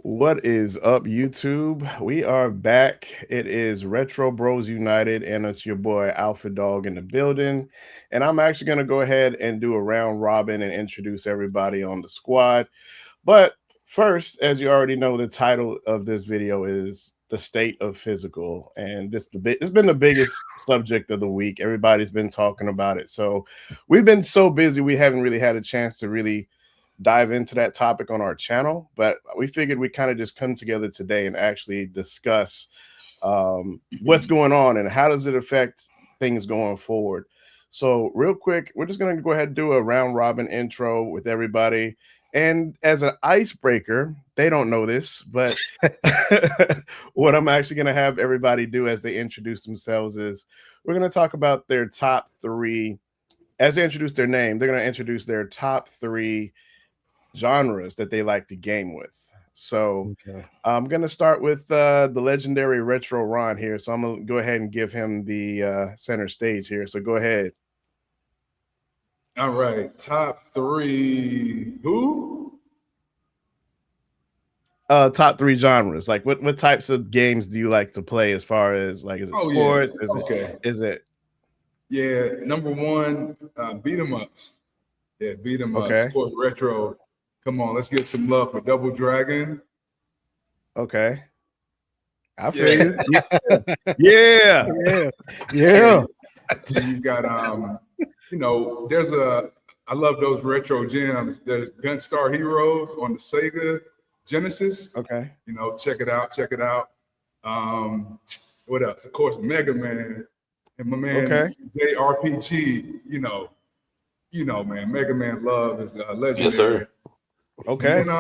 What is up, YouTube? We are back. It is Retro Bros United, and it's your boy AlphaDawg in the building. And I'm actually going to go ahead and do a round robin and introduce everybody on the squad. But first, as you already know, the title of this video is the state of physical, and it's been the biggest subject of the week. Everybody's been talking about it, so we've been so busy we haven't really had a chance to really dive into that topic on our channel, but we figured we kind of just come together today and actually discuss what's going on and how does it affect things going forward. So real quick, we're just going to go ahead and do a round robin intro with everybody. And as an icebreaker, they don't know this, but what I'm actually going to have everybody do as they introduce themselves is we're going to talk about their top three. As they introduce their name, they're going to introduce their top three genres that they like to game with. So I'm going to start with the legendary Retro Ron here. So I'm going to go ahead and give him the center stage here. So go ahead. All right. Top three. Who? Top three genres. Like what types of games do you like to play as far as like, is it sports? Yeah. Is it? Yeah. Number one, beat 'em ups. Yeah, beat 'em ups. Sports retro. Come on, let's give some love for Double Dragon. Okay. I feel you. Yeah. You got I love those retro gems. There's Gunstar Heroes on the Sega Genesis. Okay. Check it out. What else? Of course, Mega Man and my man JRPG. Man, Mega Man love is legendary. Yes, sir. Okay. And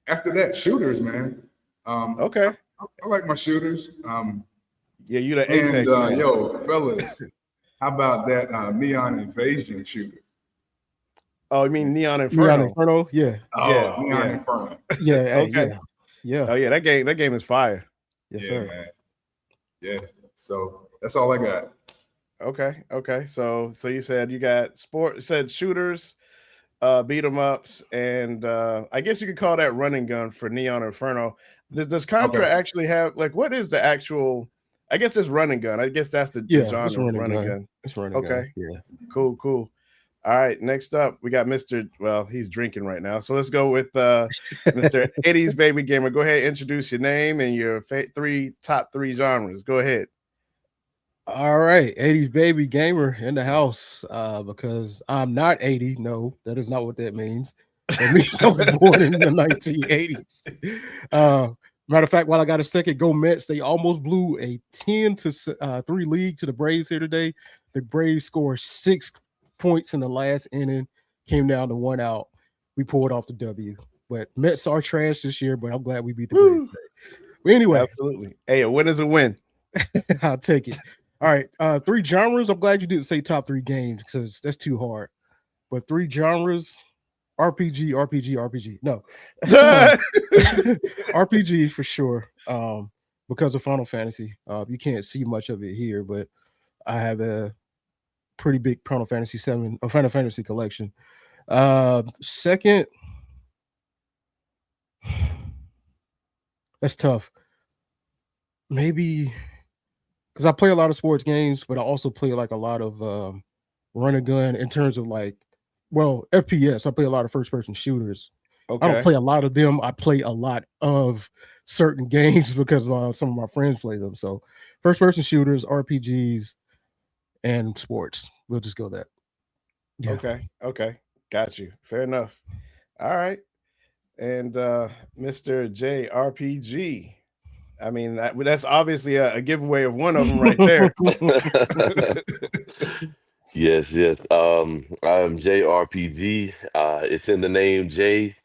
after that, shooters, man. Okay. I like my shooters. Yeah, you the Apex. And fellas, how about that Neon Invasion shooter? Oh, you mean Neon Inferno? Neon Inferno, yeah. Neon Inferno. Yeah. Okay. Yeah. Oh yeah, that game is fire. Yes, sir. Man. Yeah. So that's all I got. Okay. So you said you got shooters, beat 'em ups, and I guess you could call that running gun for Neon Inferno. Does Contra actually have what is the actual? I guess it's running gun. I guess that's the genre. It's running gun. It's running gun. Okay. Yeah. Cool. All right. Next up, we got Mr. Well, he's drinking right now, so let's go with Mr. 80s Baby Gamer. Go ahead, introduce your name and your top three genres. Go ahead. All right, 80s Baby Gamer in the house because I'm not 80. No, that is not what that means. That means I was born in the 1980s. Matter of fact, while I got a second, go Mets. They almost blew a 10-3 lead to the Braves here today. The Braves scored 6 points in the last inning, came down to 1 out. We pulled off the W. But Mets are trash this year, but I'm glad we beat the Braves. But anyway. Absolutely. Hey, a win is a win. I'll take it. All right. 3 genres. I'm glad you didn't say top 3 games because that's too hard. But 3 genres. RPG. No. RPG for sure. Because of Final Fantasy. You can't see much of it here, but I have a pretty big Final Fantasy collection. Second, that's tough. Maybe because I play a lot of sports games, but I also play like a lot of run and gun in terms of FPS. I play a lot of first-person shooters. Okay. I don't play a lot of them. I play a lot of certain games because some of my friends play them. So first-person shooters, RPGs, and sports. We'll just go that. Yeah. Okay. Got you. Fair enough. All right. And Mr. JRPG. I mean, that's obviously a giveaway of one of them right there. Yes. I'm JRPG. It's in the name J.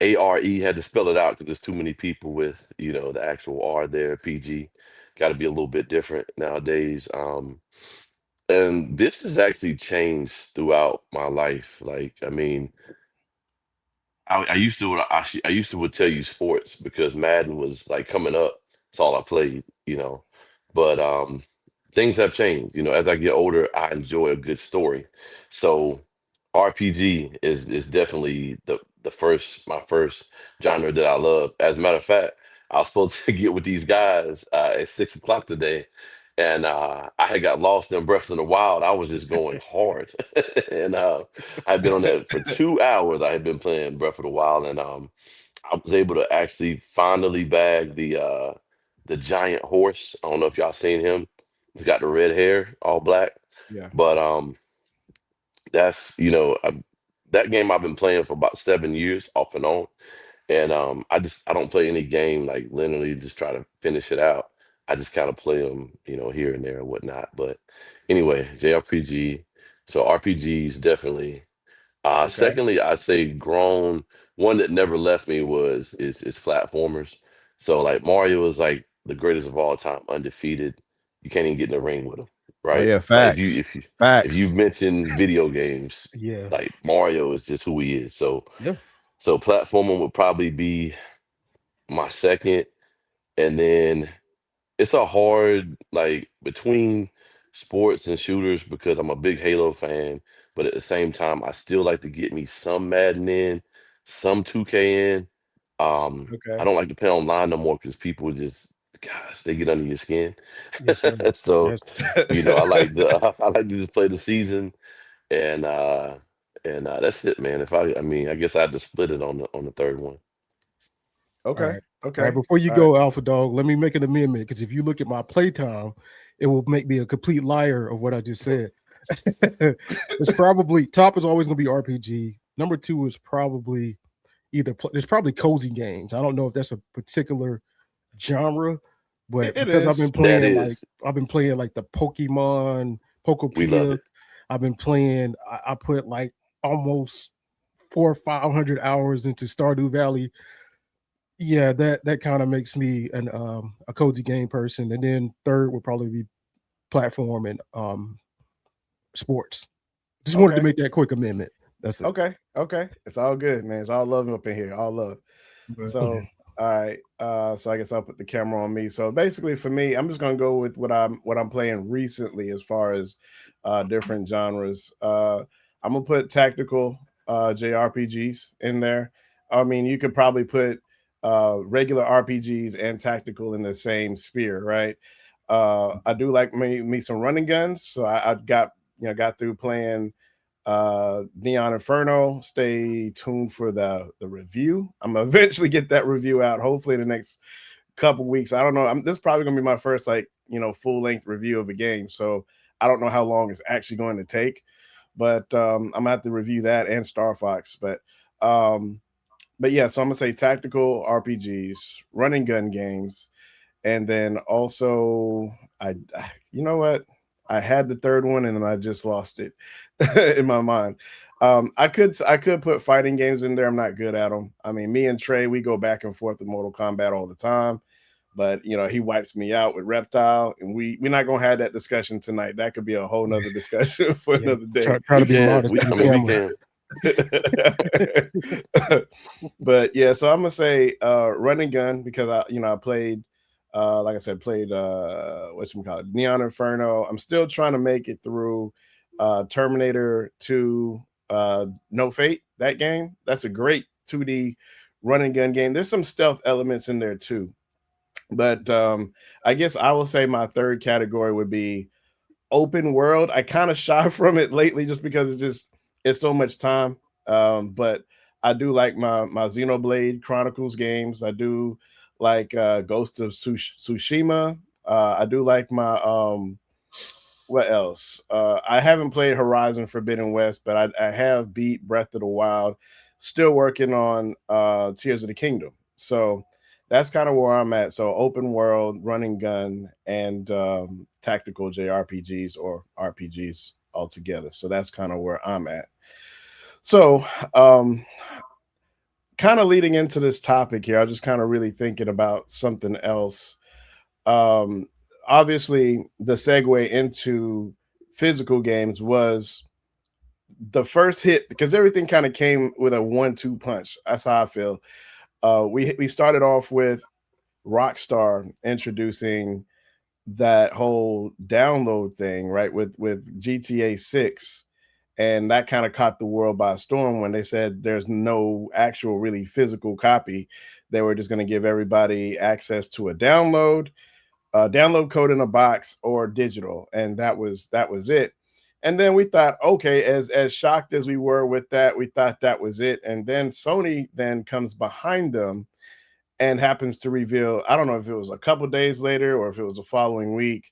ARE. Had to spell it out because there's too many people with the actual R there. PG got to be a little bit different nowadays. And this has actually changed throughout my life. Like, I mean, I used to would tell you sports because Madden was like coming up. That's all I played. But things have changed. As I get older, I enjoy a good story. So RPG is definitely my first genre that I love. As a matter of fact, I was supposed to get with these guys at 6 o'clock today, and I had got lost in Breath of the Wild. I was just going hard, and I'd been on that for 2 hours. I had been playing Breath of the Wild, and I was able to actually finally bag the giant horse. I don't know if y'all seen him. He's got the red hair, all black. Yeah. But that's that game I've been playing for about 7 years off and on. And I don't play any game like linearly, just try to finish it out. I just kind of play them, here and there and whatnot. But anyway, JRPG. So RPGs definitely. Okay. Secondly, I'd say grown. One that never left me is platformers. So like Mario is like the greatest of all time, undefeated. You can't even get in the ring with him, Oh right? yeah, Like facts. if you Facts. mention video games, Yeah. like Mario is just who he is. So Yeah. so platforming would probably be my second, and then it's a hard like between sports and shooters because I'm a big Halo fan, but at the same time I still like to get me some Madden in, some 2K in. I Okay. don't like to play online no more because people just gosh, they get under your skin. Yes, sir. So, Yes, sir. I like the I like to just play the season and that's it, man. I guess I had to split it on the third one. All Okay. right. All right. Okay. Before you All right. go, AlphaDawg, let me make an amendment because if you look at my playtime, it will make me a complete liar of what I just said. It's probably top is always going to be RPG. Number two is probably there's probably cozy games. I don't know if that's a particular genre, but It because is. That is, I've been playing like the Pokemon, we love Pokepedia. it. I've been playing. I put like almost 400 or 500 hours into Stardew Valley. Yeah, that kind of makes me a cozy game person. And then third would probably be platform and sports. Just wanted to Okay. make that quick amendment. That's it. Okay. Okay. It's all good, man. It's all love up in here. All love. So all right. So I guess I'll put the camera on me. So basically for me, I'm just gonna go with what I'm playing recently as far as different genres. I'm gonna put tactical JRPGs in there. I mean, you could probably put regular RPGs and tactical in the same sphere, right? I do like me some running guns. So I got through playing Neon Inferno. Stay tuned for the review. I'm gonna eventually get that review out, hopefully in the next couple weeks. I don't know. This is probably gonna be my first full length review of a game, so I don't know how long it's actually going to take. But I'm gonna have to review that and Star Fox. But yeah, so I'm gonna say tactical RPGs, running gun games, and then also you know what? I had the third one and then I just lost it in my mind. I could put fighting games in there. I'm not good at them. I mean, me and Trey, we go back and forth with Mortal Kombat all the time, but he wipes me out with Reptile, and we're not gonna have that discussion tonight. That could be a whole nother discussion for Yeah. another day. Try to We be can. modest to the We camera. can. But yeah, so I'm gonna say running gun because I played like I said, played whatchamacallit, Neon Inferno. I'm still trying to make it through Terminator 2 No Fate. That game, that's a great 2D running gun game. There's some stealth elements in there too. But I guess I will say my third category would be open world. I kind of shy from it lately just because it's so much time. But I do like my Xenoblade Chronicles games. I do like Ghost of Tsushima. I do like my what else? I haven't played Horizon Forbidden West, but I have beat Breath of the Wild. Still working on Tears of the Kingdom. So that's kind of where I'm at. So open world, running gun, and tactical JRPGs or RPGs altogether. So that's kind of where I'm at. So kind of leading into this topic here, I was just kind of really thinking about something else. Um, Obviously, the segue into physical games was the first hit because everything kind of came with a 1-2 punch. That's how I feel. We started off with Rockstar introducing that whole download thing, right? With GTA 6, And that kind of caught the world by storm when they said there's no actual really physical copy. They were just going to give everybody access to a download code in a box or digital, and that was it. And then we thought, okay, as shocked as we were with that, we thought that was it. And then Sony then comes behind them and happens to reveal, I don't know if it was a couple days later or if it was the following week,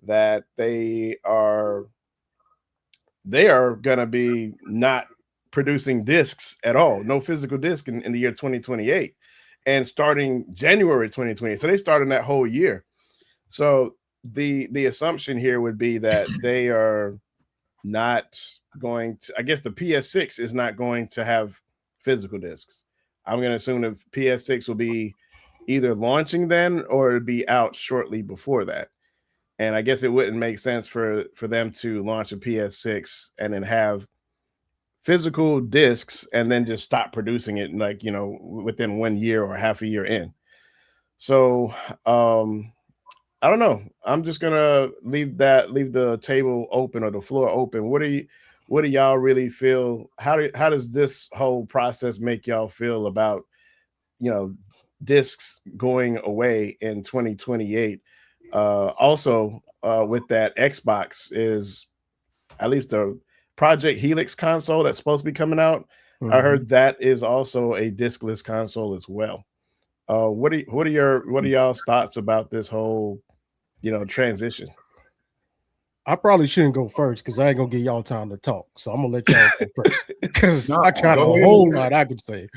that they are going to be not producing discs at all, no physical disc in the year 2028, and starting January 2020. So they started that whole year. So the assumption here would be that they are not going to, I guess the PS6 is not going to have physical discs. I'm going to assume the PS6 will be either launching then or it'll be out shortly before that. And I guess it wouldn't make sense for them to launch a PS6 and then have physical discs and then just stop producing it, like, within 1 year or half a year in. So I don't know. I'm just gonna leave the table open or the floor open. What do y'all really feel? How does this whole process make y'all feel about, discs going away in 2028? Also, with that, Xbox is, at least the Project Helix console that's supposed to be coming out. Mm-hmm. I heard that is also a discless console as well. What are y'all's thoughts about this whole transition? I probably shouldn't go first because I ain't gonna give y'all time to talk. So I'm gonna let y'all go first because I got a whole lot I could say.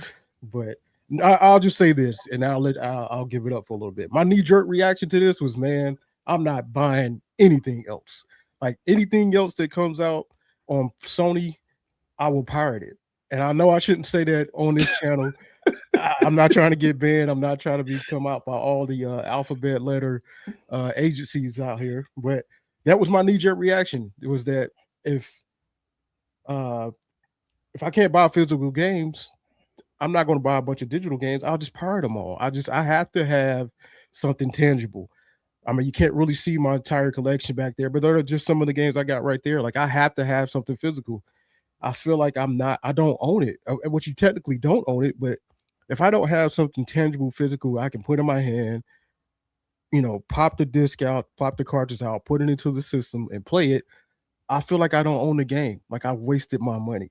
But I'll just say this, and I'll give it up for a little bit. My knee-jerk reaction to this was, man, I'm not buying anything else. Like anything else that comes out on Sony, I will pirate it. And I know I shouldn't say that on this channel. I'm not trying to get banned. I'm not trying to come out by all the alphabet letter agencies out here. But that was my knee-jerk reaction. It was that if I can't buy physical games, I'm not going to buy a bunch of digital games. I'll just pirate them all. I have to have something tangible. I mean, you can't really see my entire collection back there, but there are just some of the games I got right there. Like, I have to have something physical. I feel like I don't own it. Which you technically don't own it, but if I don't have something tangible, physical, I can put in my hand, pop the disc out, pop the cartridge out, put it into the system and play it, I feel like I don't own the game. Like, I wasted my money.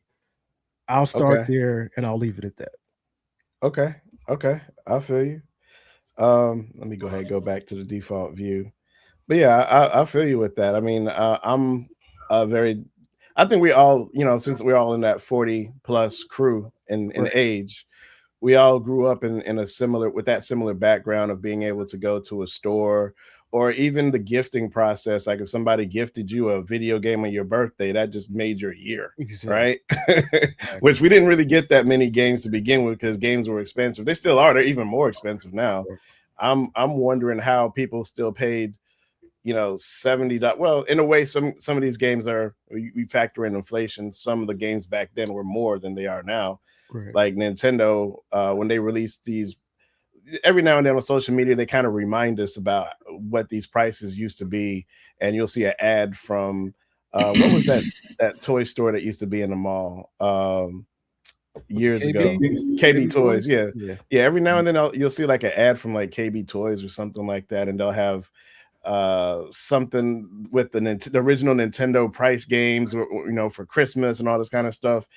I'll start there and I'll leave it at that. Okay. I feel you. Let me go ahead and go back to the default view. But yeah, I feel you with that. I mean, I think we all, since we're all in that 40 plus crew in age, we all grew up in a similar background of being able to go to a store, or even the gifting process. Like if somebody gifted you a video game on your birthday, that just made your year, right? Exactly. Which we didn't really get that many games to begin with because games were expensive. They still are. They're even more expensive now. I'm wondering how people still paid, $70. Well, in a way, some of these games are, we factor in inflation. Some of the games back then were more than they are now. Right. Like Nintendo, when they released these, every now and then on social media, they kind of remind us about what these prices used to be. And you'll see an ad from, what was that toy store that used to be in the mall years ago? KB Toys. Yeah. Every now and then you'll see like an ad from like KB Toys or something like that. And they'll have something with the original Nintendo price games, for Christmas and all this kind of stuff.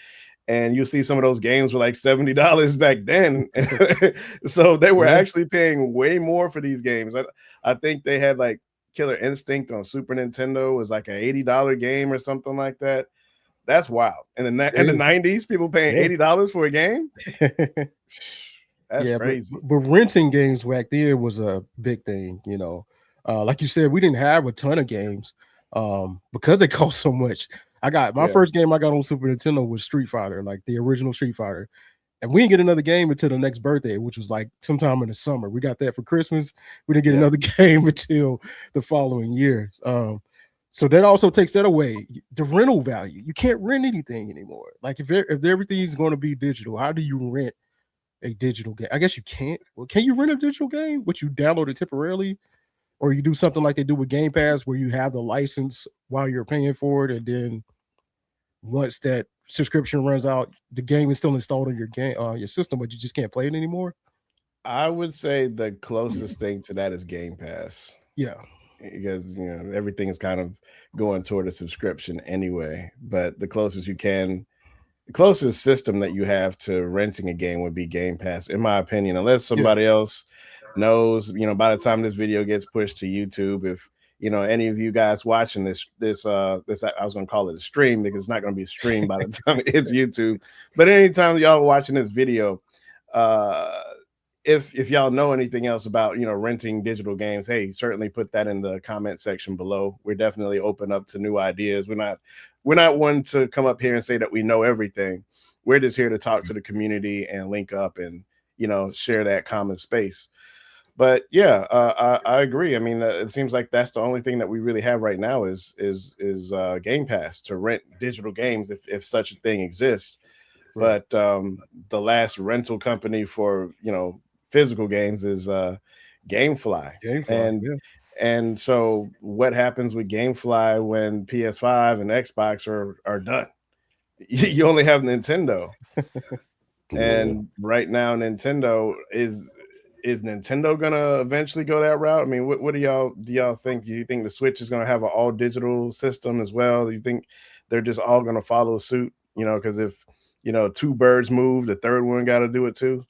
And you see some of those games were like $70 back then. So they were actually paying way more for these games. I think they had like Killer Instinct on Super Nintendo was like an $80 game or something like that. That's wild. And in the 90s, people paying $80 for a game. That's crazy. But renting games back then was a big thing, like you said, we didn't have a ton of games because they cost so much. I got my first game I got on Super Nintendo was Street Fighter, like the original Street Fighter. And we didn't get another game until the next birthday, which was like sometime in the summer. We got that for Christmas. We didn't get another game until the following year. So that also takes that away. The rental value. You can't rent anything anymore. Like if everything's going to be digital, how do you rent a digital game? I guess you can't. Well, can you rent a digital game? Which you download it temporarily? Or you do something like they do with Game Pass where you have the license while you're paying for it and then once that subscription runs out, the game is still installed on your system, but you just can't play it anymore? I would say the closest thing to that is Game Pass. Yeah. Because everything is kind of going toward a subscription anyway. But the closest system that you have to renting a game would be Game Pass, in my opinion, unless somebody else knows, by the time this video gets pushed to YouTube, if any of you guys watching this I was gonna call it a stream because it's not gonna be a stream by the time it's YouTube, but anytime y'all watching this video, if y'all know anything else about renting digital games, hey, certainly put that in the comment section below. We're definitely open up to new ideas. We're not one to come up here and say that we know everything. We're just here to talk to the community and link up and share that common space. But yeah, I agree. I mean, it seems like that's the only thing that we really have right now is Game Pass to rent digital games if such a thing exists. Right. But the last rental company for physical games is GameFly. And so what happens with GameFly when PS5 and Xbox are done? You only have Nintendo. And right now Nintendo is Nintendo gonna eventually go that route? I mean, what do y'all think? Do you think the Switch is gonna have an all digital system as well? Do you think they're just all gonna follow suit? Because if two birds move, the third one got to do it too.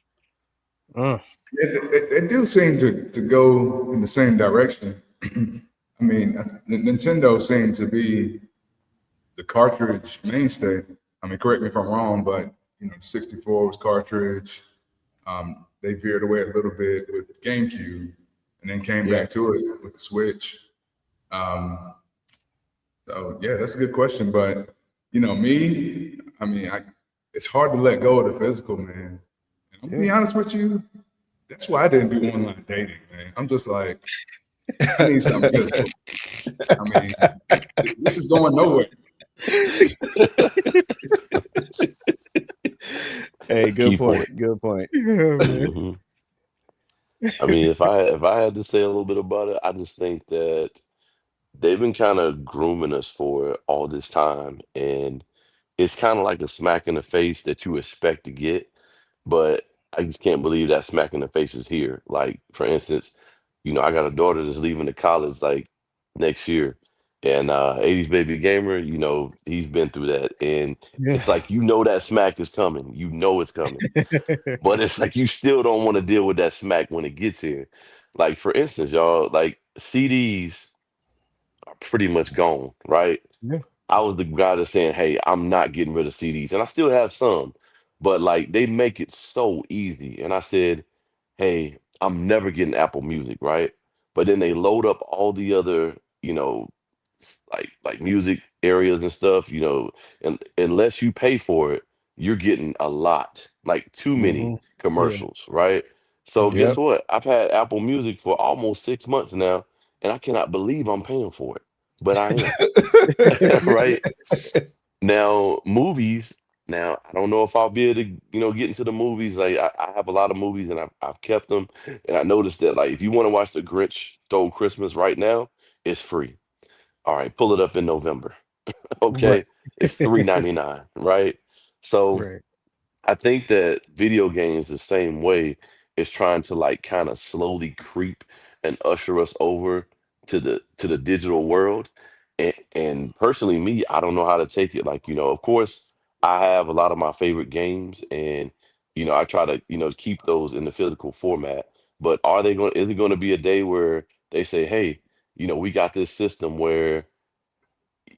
They do seem to go in the same direction. I mean, Nintendo seems to be the cartridge mainstay. I mean, correct me if I'm wrong, but 64 was cartridge. They veered away a little bit with GameCube, and then came back to it with the Switch. So yeah, that's a good question. But me, I mean, it's hard to let go of the physical, man. And I'm gonna be honest with you, that's why I didn't do online dating, man. I'm just like, I need something physical. I mean, this is going nowhere. Hey, good point. Good point. Yeah, I mean, if I had to say a little bit about it, I just think that they've been kind of grooming us for all this time, and it's kind of like a smack in the face that you expect to get, but I just can't believe that smack in the face is here. Like, for instance, I got a daughter that's leaving to college like next year, and 80s baby gamer, he's been through that, and it's like that smack is coming, it's coming, but it's like you still don't want to deal with that smack when it gets here. Like, for instance, y'all, like CDs are pretty much gone, right? Yeah. I was the guy that's saying, hey, I'm not getting rid of CDs. And I still have some, but like they make it so easy. And I said, hey, I'm never getting Apple Music, right? But then they load up all the other, like music areas and stuff, and unless you pay for it, you're getting a lot, like too many commercials, right? So guess what? I've had Apple Music for almost 6 months now, and I cannot believe I'm paying for it, but I am. Right? Now, movies. Now, I don't know if I'll be able to, get into the movies. Like, I have a lot of movies, and I've kept them. And I noticed that, like, if you want to watch The Grinch Stole Christmas right now, it's free. All right, pull it up in November. Okay, Right. it's $3.99. Right. So Right. I think that video games the same way is trying to like kind of slowly creep and usher us over to the digital world. And personally, me, I don't know how to take it. Like, of course, I have a lot of my favorite games, and I try to, keep those in the physical format. But is it going to be a day where they say, hey, we got this system where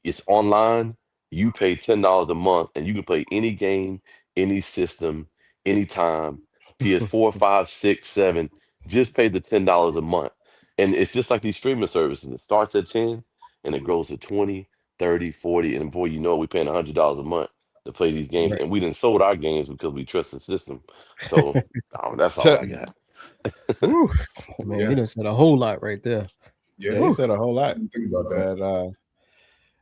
it's online. You pay $10 a month, and you can play any game, any system, anytime. PS4, 5, 6, 7. Just pay the $10 a month, and it's just like these streaming services. It starts at 10, and it grows to 20, 30, 40, and before you know it, we're paying $100 a month to play these games. Right. And we done sold our games because we trust the system. So that's all I got. Ooh, man, you done said a whole lot right there. Yeah, he said a whole lot. Think about that. But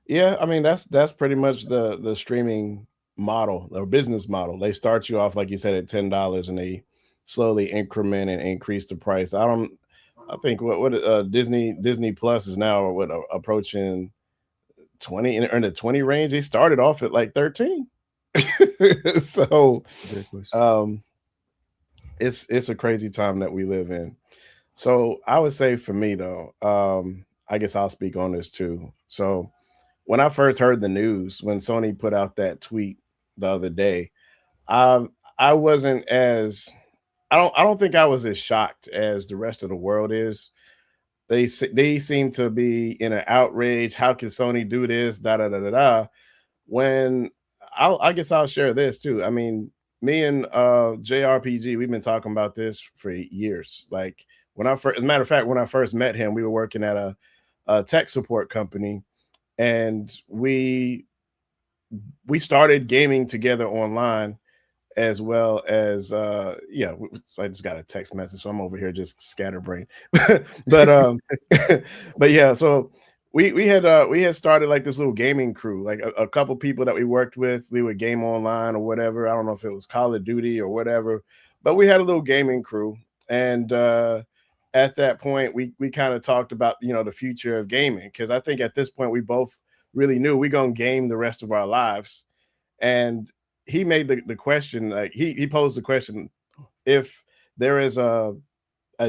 yeah, I mean that's pretty much the streaming model or business model. They start you off, like you said, at $10, and they slowly increment and increase the price. I think what Disney Plus is now approaching 20 in the 20 range. They started off at like 13. So Ridiculous. it's a crazy time that we live in. So I would say for me though, I guess I'll speak on this too. So when I first heard the news, when Sony put out that tweet the other day, I I wasn't as I don't think I was as shocked as the rest of the world is. They seem to be in an outrage. How can Sony do this? Da da da da da. When I guess I'll share this too. I mean, me and JRPG, we've been talking about this for years. Like when I first, as a matter of fact, when I first met him, we were working at a tech support company, and we started gaming together online as well as yeah, I just got a text message, so I'm over here just scatterbrained. But but yeah, so we had started like this little gaming crew, like a couple people that we worked with. We would game online or whatever. I don't know if it was Call of Duty or whatever, but we had a little gaming crew. And at that point we kind of talked about, you know, the future of gaming, because I think at this point we both really knew we're gonna game the rest of our lives. And he made the question, like he posed the question, if there is a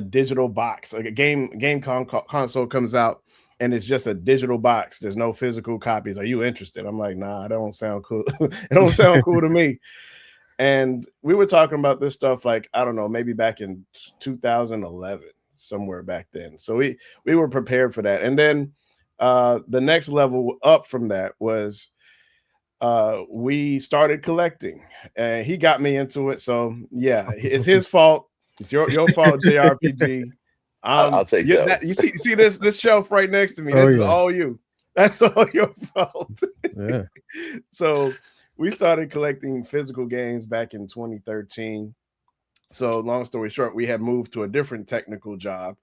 digital box, like a console comes out and it's just a digital box, there's no physical copies, are you interested? I'm like, nah, that don't sound cool. It don't sound cool to me. And we were talking about this stuff like, I don't know, maybe back in 2011, somewhere back then. So we were prepared for that. And then the next level up from that was we started collecting, and he got me into it. So yeah, it's his fault. It's your fault, JRPG. I'll take You, that. you see this shelf right next to me. Oh, This is yeah. all you. That's all your fault. Yeah. So we started collecting physical games back in 2013. So long story short, we had moved to a different technical job,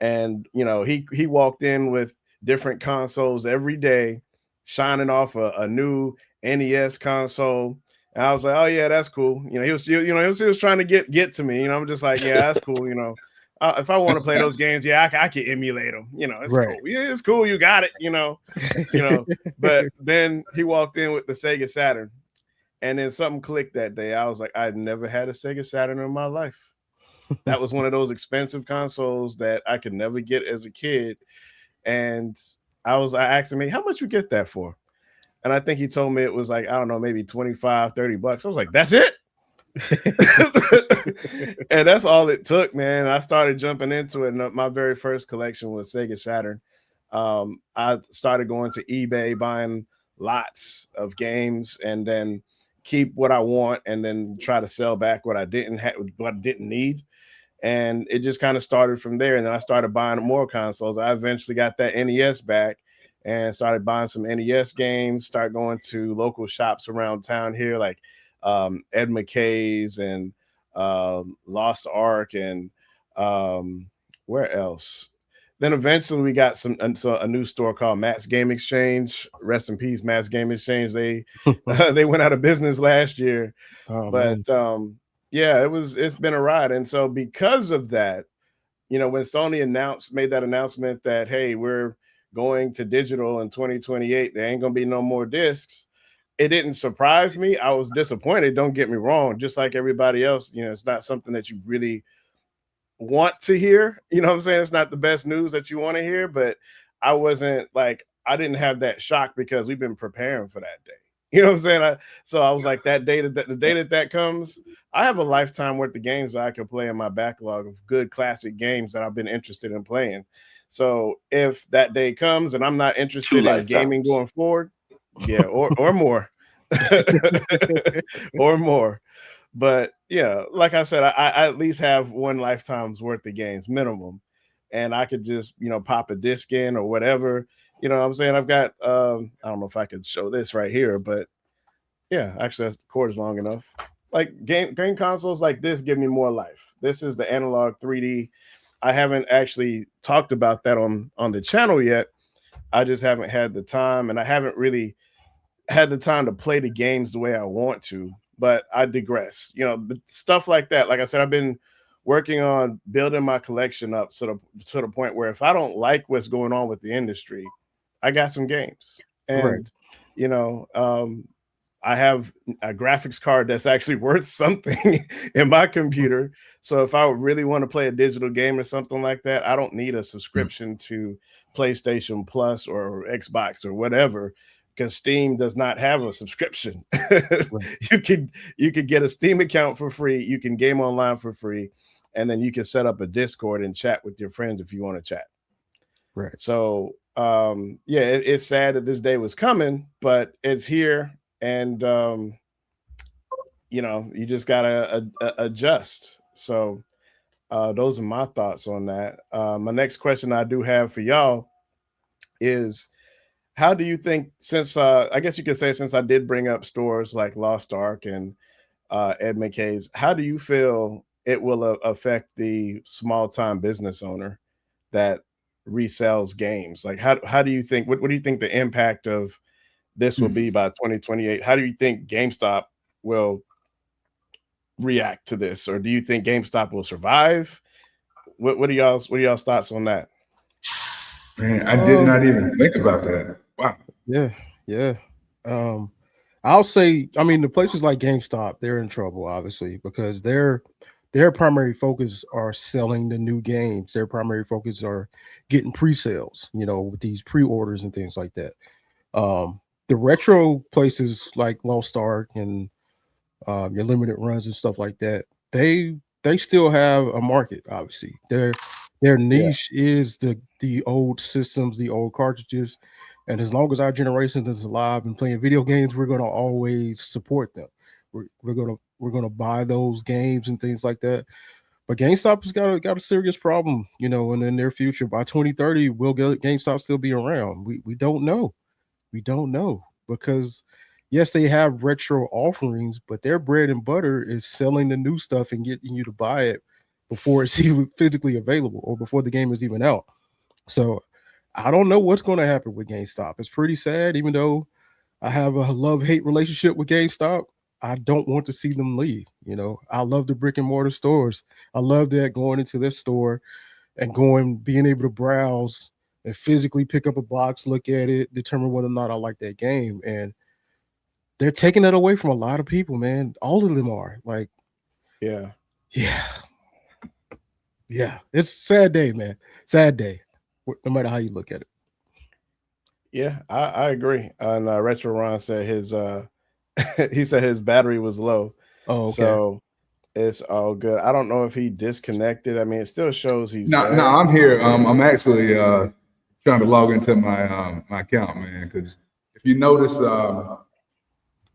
and you know he walked in with different consoles every day, shining off a new NES console. And I was like, oh yeah, that's cool. You know, he was trying to get to me. You know, I'm just like, yeah, that's cool. You know, if I want to play those games, yeah, I can emulate them. You know, it's Right. cool. Yeah, it's cool. You got it. You know. But then he walked in with the Sega Saturn, and then something clicked that day. I was like, I'd never had a Sega Saturn in my life. That was one of those expensive consoles that I could never get as a kid. And I asked him, how much you get that for? And I think he told me it was like, I don't know, maybe 25, 30 bucks. I was like, that's it. And that's all it took, man. I started jumping into it. And my very first collection was Sega Saturn. I started going to eBay, buying lots of games, and then keep what I want, and then try to sell back what I didn't have, what I didn't need. And it just kind of started from there. And then I started buying more consoles. I eventually got that NES back and started buying some NES games, start going to local shops around town here, like Ed McKay's and Lost Ark, and where else? Then eventually we got a new store called Matt's Game Exchange. Rest in peace, Matt's Game Exchange. They they went out of business last year. Oh, But yeah, it's been a ride. And so because of that, you know, when Sony made that announcement that, hey, we're going to digital in 2028, there ain't gonna be no more discs, it didn't surprise me. I was disappointed, don't get me wrong, just like everybody else. You know, it's not something that you really want to hear. You know what I'm saying? It's not the best news that you want to hear, but I didn't have that shock because we've been preparing for that day. You know what I'm saying? So I was like, that day the day that comes, I have a lifetime worth of games that I can play in my backlog of good classic games that I've been interested in playing. So if that day comes and I'm not interested in gaming going forward, yeah, or more, or more. But yeah, like I said, I at least have one lifetime's worth of games minimum, and I could just, you know, pop a disc in or whatever. You know what I'm saying? I've got I don't know if I could show this right here, but yeah, actually the cord is long enough. Like game consoles like this give me more life. This is the analog 3D. I haven't actually talked about that on the channel yet. I just haven't had the time, and I haven't really had the time to play the games the way I want to. But I digress. You know, stuff like that. Like I said, I've been working on building my collection up to the point where if I don't like what's going on with the industry, I got some games. Right. And you know, I have a graphics card that's actually worth something in my computer. So if I really want to play a digital game or something like that, I don't need a subscription to PlayStation Plus or Xbox or whatever, because Steam does not have a subscription. Right. You could get a Steam account for free, you can game online for free, and then you can set up a Discord and chat with your friends if you want to chat. Right. So yeah, it's sad that this day was coming, but it's here. And you just gotta adjust. So those are my thoughts on that. My next question I do have for y'all is, how do you think, since I guess you could say, since I did bring up stores like Lost Ark and Ed McKay's, how do you feel it will affect the small time business owner that resells games? Like, how do you think, what do you think the impact of this will be by 2028? How do you think GameStop will react to this, or do you think GameStop will survive? What are y'all's thoughts on that? Man, I did not even think about that. Wow. Yeah, yeah. Um, I'll say, I mean, the places like GameStop, they're in trouble, obviously, because their primary focus are selling the new games. Their primary focus are getting pre-sales, with these pre-orders and things like that. The retro places like Lost Ark and your limited runs and stuff like that, they still have a market. Obviously, their Yeah, niche is the old systems, the old cartridges, and as long as our generation is alive and playing video games, we're gonna always support them. We're gonna buy those games and things like that. But GameStop has got a serious problem, in the near future. By 2030, will GameStop still be around? We don't know. We don't know because yes, they have retro offerings, but their bread and butter is selling the new stuff and getting you to buy it before it's even physically available or before the game is even out. So I don't know what's going to happen with GameStop. It's pretty sad, even though I have a love-hate relationship with GameStop. I don't want to see them leave. I love the brick and mortar stores. I love that, going into this store and being able to browse and physically pick up a box, look at it, determine whether or not I like that game. And they're taking that away from a lot of people, man. All of them are like, yeah, yeah, yeah. It's a sad day, man. Sad day, no matter how you look at it. yeah. I agree. And Retro Ron said his he said his battery was low, Oh, okay. so it's all good. I don't know if he disconnected. I mean, it still shows he's No, no, there. I'm here. I'm actually trying to log into my account, man. Because if you notice, I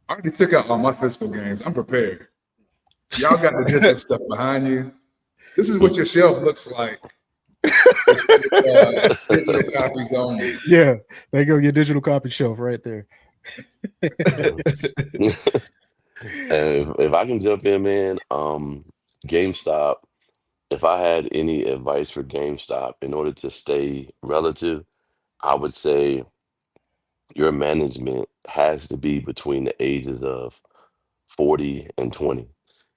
already took out all my physical games. I'm prepared. Y'all got the digital stuff behind you. This is what your shelf looks like. Digital copies only. Yeah, there you go. Your digital copy shelf right there. And if I can jump in, man, GameStop, if I had any advice for GameStop in order to stay relative, I would say your management has to be between the ages of 40 and 20.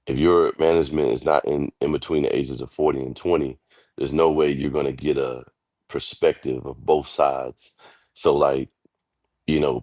If your management is not in between the ages of 40 and 20, there's no way you're going to get a perspective of both sides. So, like, the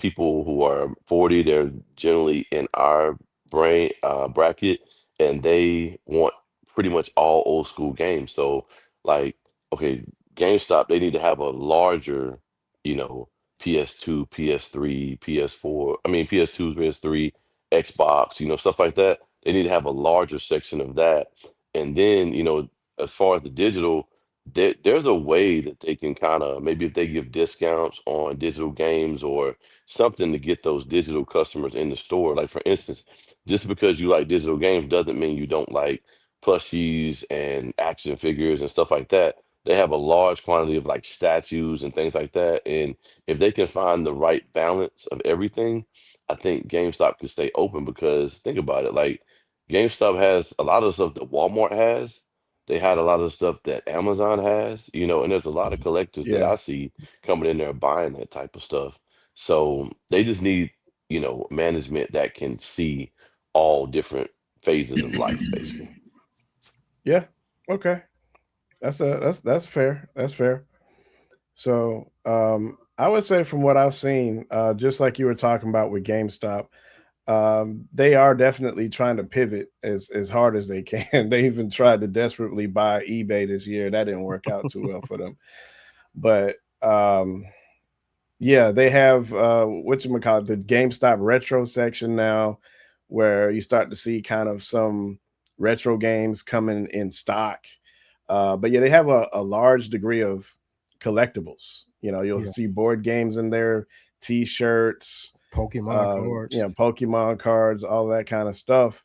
people who are 40, they're generally in our bracket, and they want pretty much all old school games. So, like, okay, GameStop, they need to have a larger, you know, PS2, PS3, PS4, I mean, PS2, PS3, Xbox, stuff like that. They need to have a larger section of that. And then, as far as the digital, there's a way that they can kind of, maybe if they give discounts on digital games or something to get those digital customers in the store. Like, for instance, just because you like digital games doesn't mean you don't like plushies and action figures and stuff like that. They have a large quantity of like statues and things like that. And if they can find the right balance of everything, I think GameStop can stay open, because think about it, like GameStop has a lot of stuff that Walmart has. They had a lot of stuff that Amazon has, and there's a lot of collectors that Yeah, I see coming in there buying that type of stuff. So they just need, management that can see all different phases of life, basically. yeah. Okay, that's fair. That's fair. So I would say from what I've seen, just like you were talking about with GameStop, they are definitely trying to pivot as hard as they can. They even tried to desperately buy eBay this year. That didn't work out too well for them. But yeah, they have whatchamacallit, the GameStop retro section now, where you start to see kind of some retro games coming in stock. But yeah, they have a large degree of collectibles. You know, you'll Yeah, see board games in there, t-shirts, Pokemon cards. Pokemon cards, all that kind of stuff.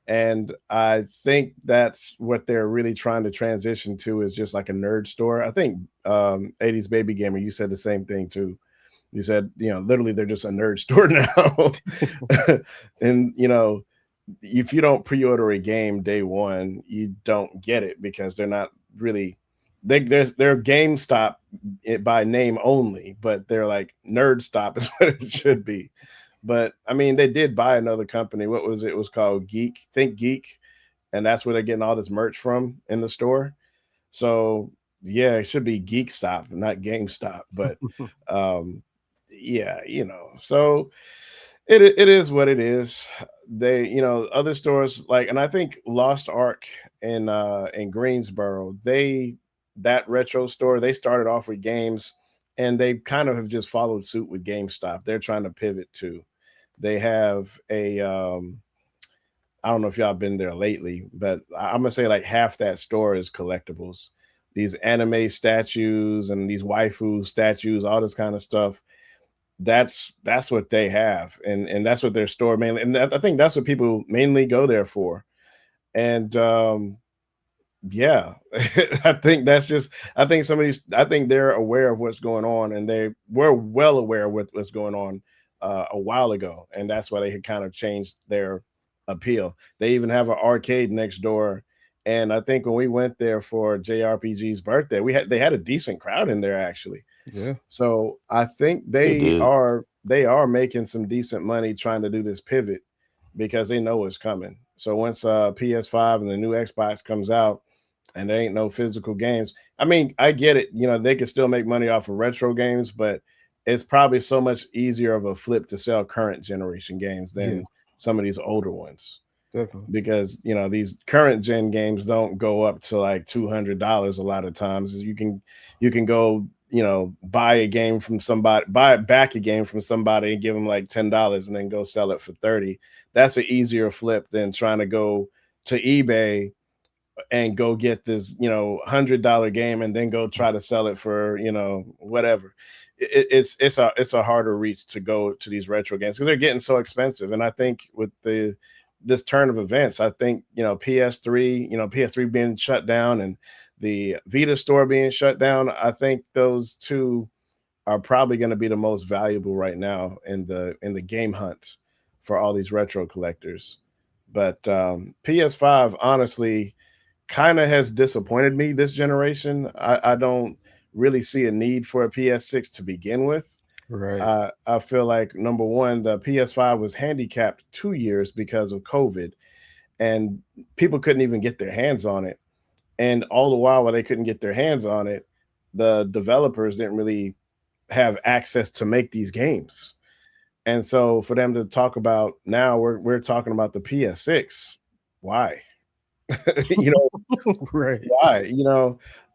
And I think that's what they're really trying to transition to, is just like a nerd store. I think 80s Baby Gamer, you said the same thing too. You said, literally they're just a nerd store now. And if you don't pre-order a game day one, you don't get it, because they're not really they're GameStop by name only, but they're like Nerd Stop is what it should be. But I mean, they did buy another company. What was it? It was called Think Geek, and that's where they're getting all this merch from in the store. So yeah, it should be Geek Stop, not GameStop. But um, yeah, so it is what it is. They, other stores like, and I think Lost Ark in Greensboro, that retro store, they started off with games, and they kind of have just followed suit with GameStop. They're trying to pivot too. They have a I don't know if y'all been there lately, but I'm gonna say like half that store is collectibles. These anime statues and these waifu statues, all this kind of stuff. That's what they have, and that's what their store mainly. And I think that's what people mainly go there for. And yeah, I think that's just. I think some of these. I think they're aware of what's going on, and they were well aware of what's going on a while ago, and that's why they had kind of changed their appeal. They even have an arcade next door, and I think when we went there for JRPG's birthday, they had a decent crowd in there actually. Yeah, So I think They did. they are making some decent money trying to do this pivot, because they know it's coming. So once PS5 and the new Xbox comes out, and there ain't no physical games. I mean, I get it. They can still make money off of retro games, but it's probably so much easier of a flip to sell current generation games yeah, than some of these older ones, definitely. because these current gen games don't go up to like $200 a lot of times. You can go, buy a game from somebody, buy back a game from somebody and give them like $10 and then go sell it for 30. That's an easier flip than trying to go to eBay and go get this, $100 game and then go try to sell it for, whatever. It's a harder reach to go to these retro games, because they're getting so expensive. And I think with this turn of events, I think, PS3 being shut down, and the Vita store being shut down, I think those two are probably going to be the most valuable right now in the game hunt for all these retro collectors. But PS5, honestly, kind of has disappointed me this generation. I don't really see a need for a PS6 to begin with. Right. I feel like, number one, the PS5 was handicapped 2 years because of COVID, and people couldn't even get their hands on it. And all the while they couldn't get their hands on it, the developers didn't really have access to make these games. And so for them to talk about now, we're talking about the PS6. Why? you know, Right. why?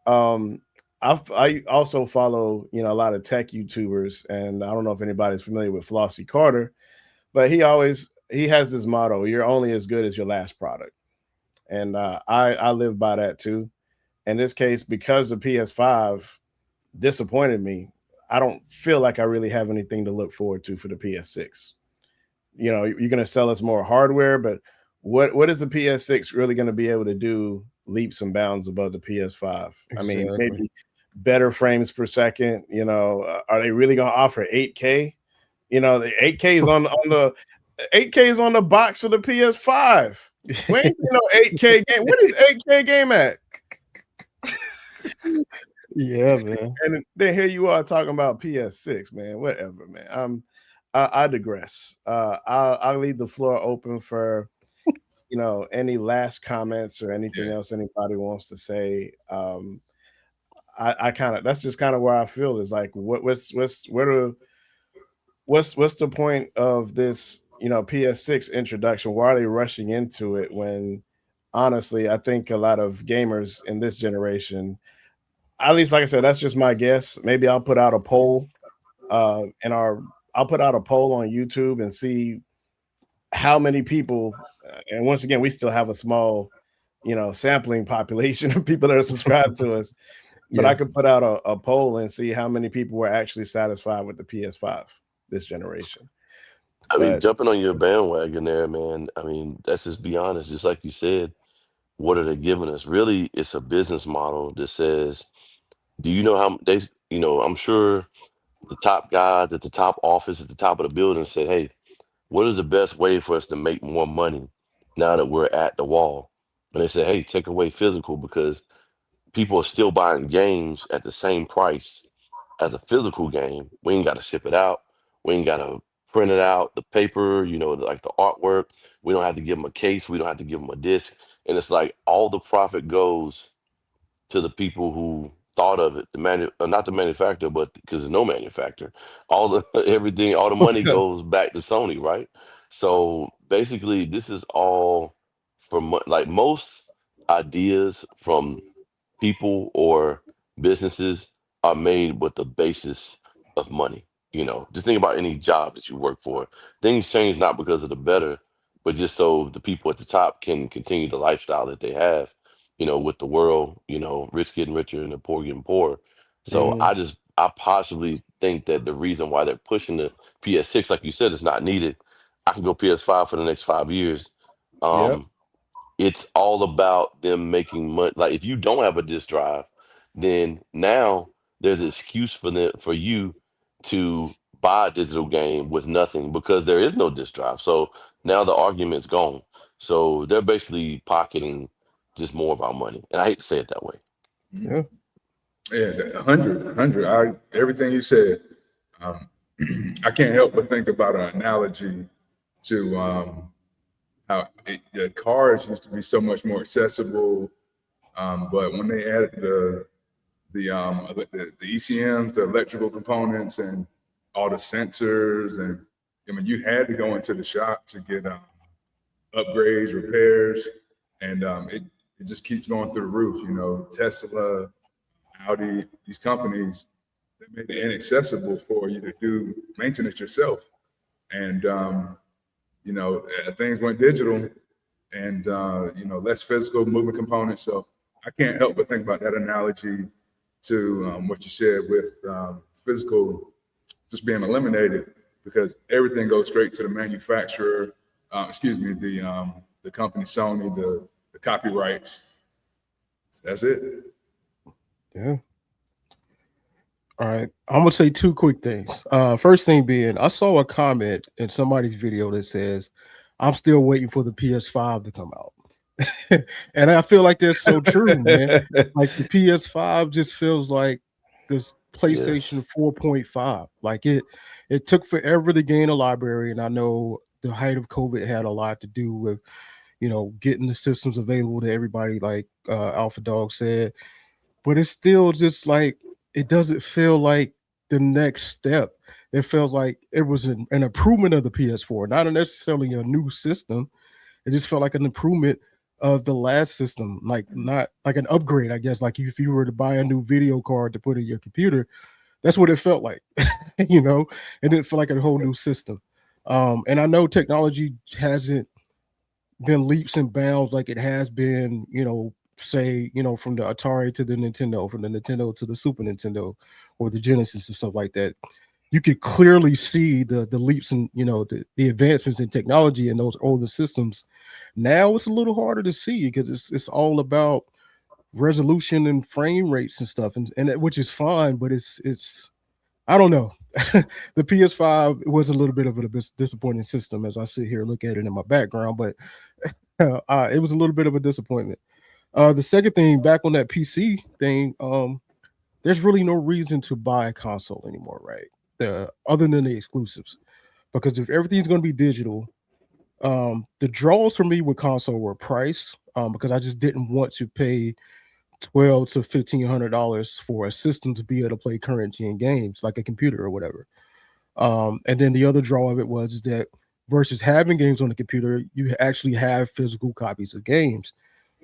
Um, I also follow, a lot of tech YouTubers, and I don't know if anybody's familiar with Flossie Carter, but he has this motto: "You're only as good as your last product." And I live by that too. In this case, because the PS5 disappointed me, I don't feel like I really have anything to look forward to for the PS6. You're going to sell us more hardware, but what is the PS6 really going to be able to do leaps and bounds above the PS5? I mean, Exactly. maybe better frames per second. Are they really going to offer 8K? The 8K is on the 8K is on the box of the PS5. We ain't seen no 8K game. What is 8K game at? Yeah, man. And then here you are talking about PS6, man. Whatever, man. I digress. I'll leave the floor open for any last comments or anything Yeah. else anybody wants to say. I kind of, that's just kind of where I feel is like, what's the point of this, PS6 introduction? Why are they rushing into it when honestly, I think a lot of gamers in this generation, at least like I said, that's just my guess. Maybe I'll put out a poll in our I'll put out a poll on YouTube and see how many people and once again, we still have a small, sampling population of people that are subscribed to us. But I Yeah. could put out a poll and see how many people were actually satisfied with the PS5 this generation. I mean, But jumping on your bandwagon there, man. I mean, let's just be honest. Just like you said, what are they giving us? Really, it's a business model that says, do you know how they, I'm sure the top guys at the top office at the top of the building said, hey, what is the best way for us to make more money now that we're at the wall? And they said, hey, take away physical because people are still buying games at the same price as a physical game. We ain't got to ship it out. We ain't got to print it out, the paper, like the artwork. We don't have to give them a case. We don't have to give them a disc. And it's like all the profit goes to the people who thought of it, not the manufacturer, but because there's no manufacturer, all the everything, all the money Yeah. goes back to Sony, right? So basically, this is all from like most ideas from people or businesses are made with the basis of money. Just think about any job that you work for. Things change not because of the better, but just so the people at the top can continue the lifestyle that they have, with the world, rich getting richer and the poor getting poorer. So mhm, I possibly think that the reason why they're pushing the PS6, like you said, is not needed. I can go PS5 for the next 5 years. yep, Um, it's all about them making money. Like if you don't have a disk drive, then now there's an excuse for you to buy a digital game with nothing because there is no disk drive. So now the argument's gone. So they're basically pocketing just more of our money. And I hate to say it that way. Yeah. Yeah, 100. Everything you said. Um, I can't help but think about an analogy to how the cars used to be so much more accessible, but when they added the ECMs, the electrical components, and all the sensors, and I mean, you had to go into the shop to get upgrades, repairs, and it just keeps going through the roof. Tesla, Audi, these companies, they made it inaccessible for you to do maintenance yourself. And things went digital, and less physical movement components. So I can't help but think about that analogy to what you said with physical just being eliminated because everything goes straight to the manufacturer. The company Sony, the copyrights. That's it. Yeah. All right. I'm gonna say two quick things. First thing being, I saw a comment in somebody's video that says, "I'm still waiting for the PS5 to come out," and I feel like that's so true, man. Like the PS5 just feels like this PlayStation Yes. 4.5. Like it took forever to gain a library, and I know the height of COVID had a lot to do with getting the systems available to everybody, like AlphaDawg said. But it's still just like it doesn't feel like the next step. It feels like it was an improvement of the PS4, not necessarily a new system. It just felt like an improvement of the last system, like not like an upgrade, I guess. Like if you were to buy a new video card to put in your computer, that's what it felt like. It didn't feel like a whole new system. And I know technology hasn't been leaps and bounds like it has been, say, from the Atari to the Nintendo, from the Nintendo to the Super Nintendo or the Genesis and stuff like that. You could clearly see the leaps and the advancements in technology in those older systems. Now it's a little harder to see because it's all about resolution and frame rates and stuff, which is fine, but it's I don't know. The PS5 was a little bit of a disappointing system as I sit here and look at it in my background, but it was a little bit of a disappointment. The second thing, back on that PC thing, there's really no reason to buy a console anymore, right? Other than the exclusives, because if everything's going to be digital, the draws for me with console were price, because I just didn't want to pay $1,200 to $1,500 for a system to be able to play current gen games, like a computer or whatever. And then the other draw of it was that versus having games on the computer, you actually have physical copies of games.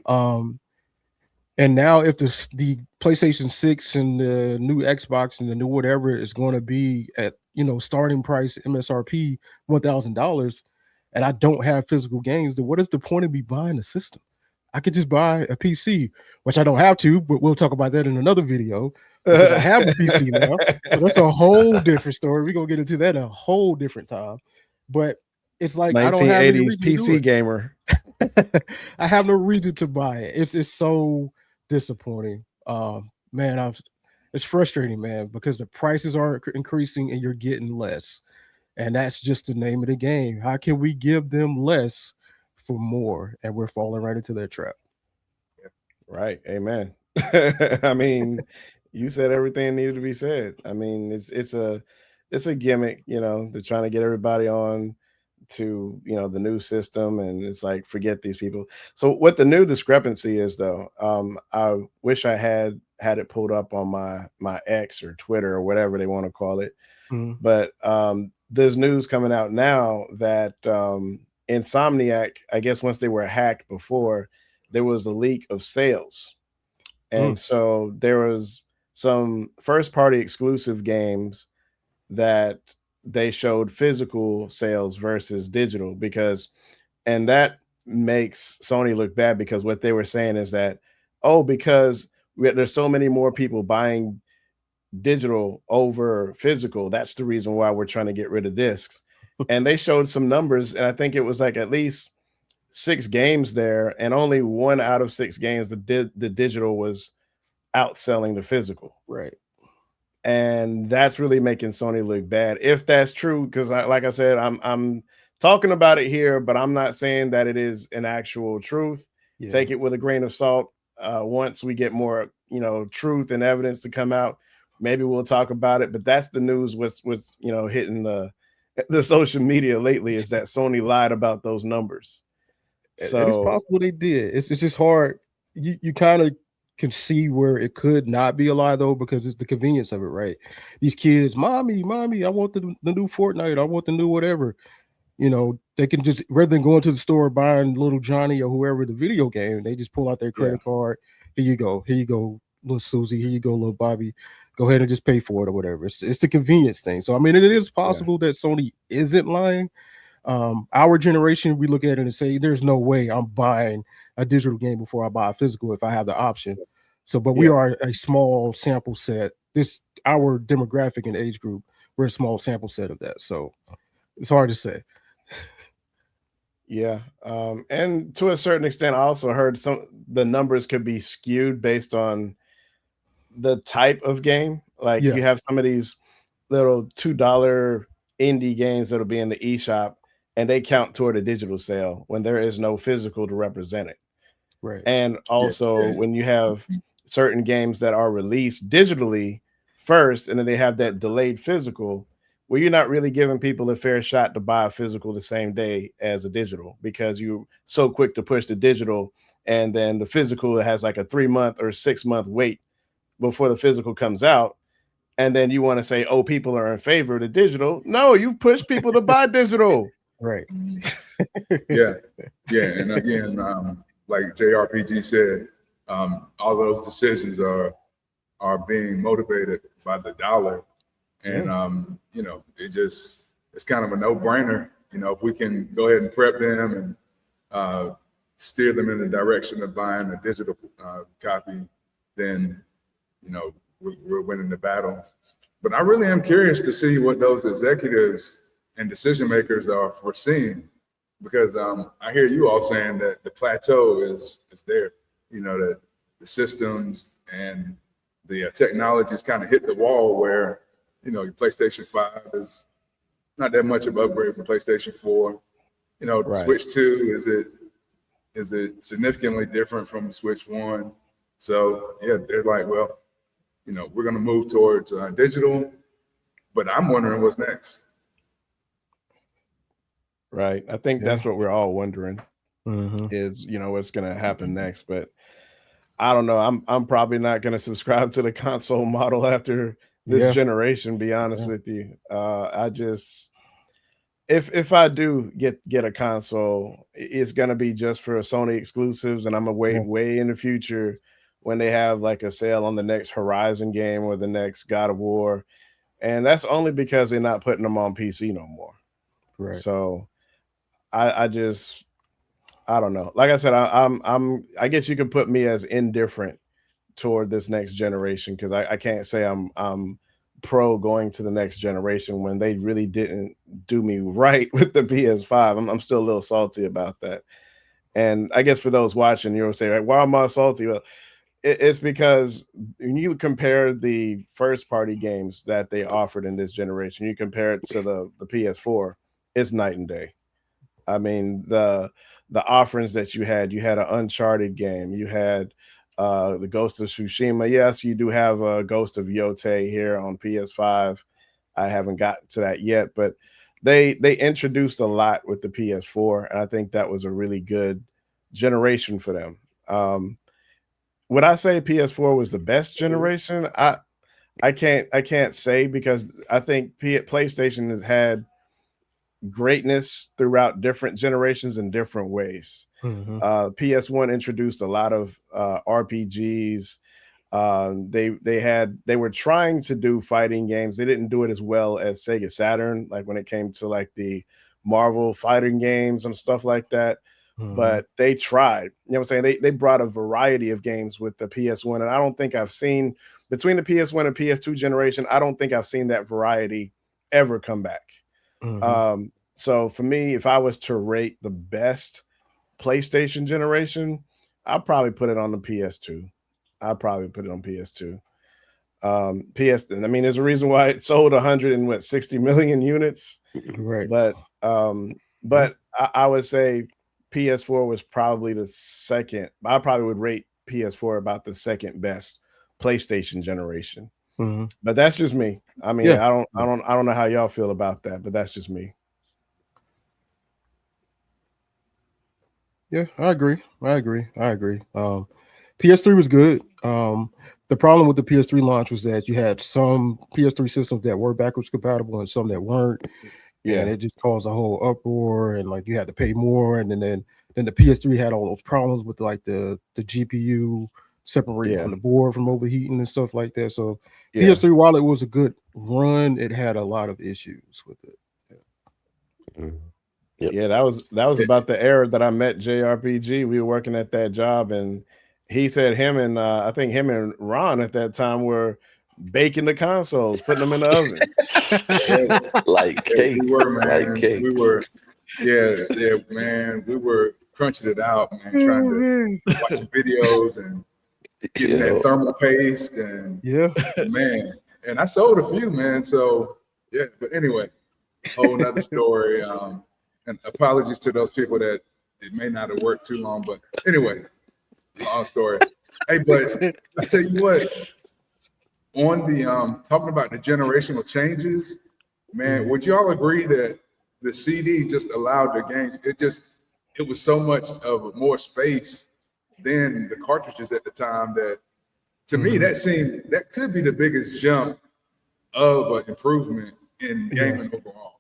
And now, if the PlayStation 6 and the new Xbox and the new whatever is going to be at starting price MSRP $1,000, and I don't have physical games, then what is the point of me buying a system? I could just buy a PC, which I don't have to, but we'll talk about that in another video because I have a PC now. So that's a whole different story. We're gonna get into that a whole different time. But it's like I don't have any 1980s reason to do PC it. gamer. I have no reason to buy it. It's so disappointing. Man, it's frustrating, man, because the prices are increasing and you're getting less. And that's just the name of the game. How can we give them less for more? And we're falling right into that trap. Right. Amen. I mean, you said everything needed to be said. I mean, it's a gimmick, they're trying to get everybody on to the new system, and it's like, forget these people. So what the new discrepancy is, though, I wish I had it pulled up on my X or Twitter or whatever they want to call it. But there's news coming out now that Insomniac, I guess once they were hacked before, there was a leak of sales. And so there was some first party exclusive games that they showed physical sales versus digital, and that makes Sony look bad, because what they were saying is that, because there's so many more people buying digital over physical, that's the reason why we're trying to get rid of discs. And they showed some numbers, and I think it was like at least 6 games there, and only 1 out of 6 games the digital was outselling the physical. Right. And that's really making Sony look bad, if that's true, because like I said, I'm talking about it here, but I'm not saying that it is an actual truth. Yeah. Take it with a grain of salt. Once we get more truth and evidence to come out, maybe we'll talk about it. But that's the news what's hitting the social media lately, is that Sony lied about those numbers. So it's possible they did. It's just hard. You kind of can see where it could not be a lie, though, because it's the convenience of it, right? These kids, mommy, I want the new Fortnite, I want the new whatever. They can just, rather than going to the store buying little Johnny or whoever the video game, they just pull out their credit card. Here you go, little Susie. Here you go, little Bobby. Go ahead and just pay for it or whatever. It's the convenience thing. So I mean, it is possible that Sony isn't lying. Our generation, we look at it and say, there's no way I'm buying a digital game before I buy a physical if I have the option. So, but we are a small sample set. Our demographic and age group, we're a small sample set of that. So it's hard to say. Yeah. And to a certain extent, I also heard the numbers could be skewed based on the type of game. Like you have some of these little $2 indie games that'll be in the eShop, and they count toward a digital sale when there is no physical to represent it. Right. And also when you have certain games that are released digitally first, and then they have that delayed physical, well, you're not really giving people a fair shot to buy a physical the same day as a digital, because you're so quick to push the digital, and then the physical has like a 3-month or 6-month wait before the physical comes out. And then you want to say, people are in favor of the digital. No, you've pushed people to buy digital. Right. Yeah. And again, like JRPG said, all those decisions are being motivated by the dollar. And, it's kind of a no-brainer. If we can go ahead and prep them and steer them in the direction of buying a digital copy, then, we're winning the battle. But I really am curious to see what those executives and decision makers are foreseeing, because I hear you all saying that the plateau is there, that the systems and the technologies kind of hit the wall where, your PlayStation 5 is not that much of an upgrade from PlayStation 4. Right. Switch 2, is it significantly different from the Switch 1? So they're like, well, we're going to move towards digital, but I'm wondering what's next. Right. I think that's what we're all wondering is, what's going to happen next. But I don't know. I'm probably not going to subscribe to the console model after this Yeah, generation. Be honest yeah, with you, I just if I do get a console, it's gonna be just for Sony exclusives, and I'm gonna yeah. wait way in the future when they have like a sale on the next Horizon game or the next God of War, and that's only because they're not putting them on PC no more. Right. So I just I don't know. Like I said, I guess you can put me as indifferent toward this next generation because I can't say I'm pro going to the next generation when they really didn't do me right with the PS5. I'm still a little salty about that. And I guess for those watching, you'll say, like, why am I salty? Well, it's because when you compare the first party games that they offered in this generation, you compare it to the PS4, it's night and day. I mean, the offerings that you had an Uncharted game, you had the Ghost of Tsushima. Yes, you do have a Ghost of Yote here on PS5. I haven't gotten to that yet, but they introduced a lot with the PS4, and I think that was a really good generation for them. Would I say PS4 was the best generation? I can't say because I think PlayStation has had greatness throughout different generations in different ways. Hmm. PS1 introduced a lot of RPGs. They were trying to do fighting games. They didn't do it as well as Sega Saturn, like when it came to like the Marvel fighting games and stuff like that. Hmm. But they tried. You know what I'm saying? They brought a variety of games with the PS1, and I don't think I've seen between the PS1 and PS2 generation. I don't think I've seen that variety ever come back. Hmm. So for me, if I was to rate the best PlayStation generation, I'll probably put it on the PS2. I'll probably put it on PS2. PS, I mean, there's a reason why it sold 160 million units, Right. but Yeah. I would say PS4 was probably the second. I probably would rate PS4 about the second best PlayStation generation. Hmm. But that's just me. I mean, Yeah. Yeah. I don't know how y'all feel about that, but that's just me. Yeah, I agree. I agree. I agree. PS3 was good. The problem with the PS3 launch was that you had some PS3 systems that were backwards compatible and some that weren't, and Yeah, it just caused a whole uproar. And like you had to pay more, and then the PS3 had all those problems with like the GPU separating yeah, from the board from overheating and stuff like that. So yeah. PS3, while it was a good run, it had a lot of issues with it. Mhm. Yep. Yeah, that was about the era that I met JRPG. We were working at that job, and he said him and I think him and Ron at that time were baking the consoles, putting them in the oven. Yeah, Like yeah, we cake, were, like man. We cake. were, yeah, man. We were crunching it out, man, trying Oh to man. watching videos and getting that Yo, thermal paste and Yeah. man. And I sold a few, man. So yeah, but anyway, whole nother story. And apologies to those people that it may not have worked too long, but anyway, long story. Hey, but I tell you what, on the talking about the generational changes, man, Mhm. would you all agree that the CD just allowed the games? It was so much of more space than the cartridges at the time that to me Mhm. that could be the biggest jump of an improvement in Yeah. gaming overall.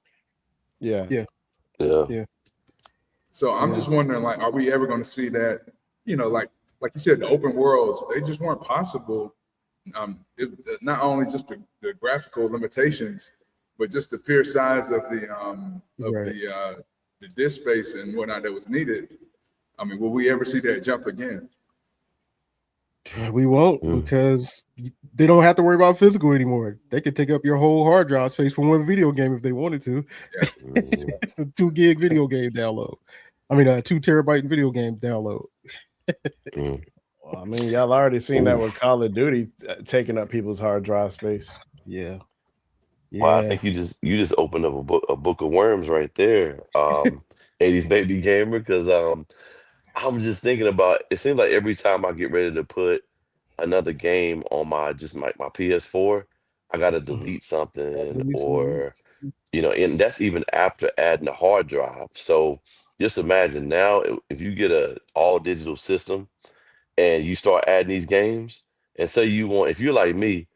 Yeah. Yeah. yeah. Yeah. So I'm Yeah. just wondering, like, are we ever going to see that? You know, like you said, the open worlds they just weren't possible. Not only just the graphical limitations, but just the pure size of Right. the disk space and whatnot that was needed. I mean, will we ever see that jump again? We won't Mm. because they don't have to worry about physical anymore. They could take up your whole hard drive space for one video game if they wanted to. Yeah, Mhm. 2 gig video game download. I mean, a 2 terabyte video game download. Mm. Well, I mean, y'all already seen that Ooh. with Call of Duty taking up people's hard drive space. Yeah. Wow, I Yeah. think you just opened up a book of worms right there. 80s baby gamer, because I'm just thinking about it seems like every time I get ready to put another game on my PS4, I gotta Mhm. delete something Delete some. or and that's even after adding a hard drive. So just imagine now if you get a all digital system and you start adding these games, and say you want, if you're like me,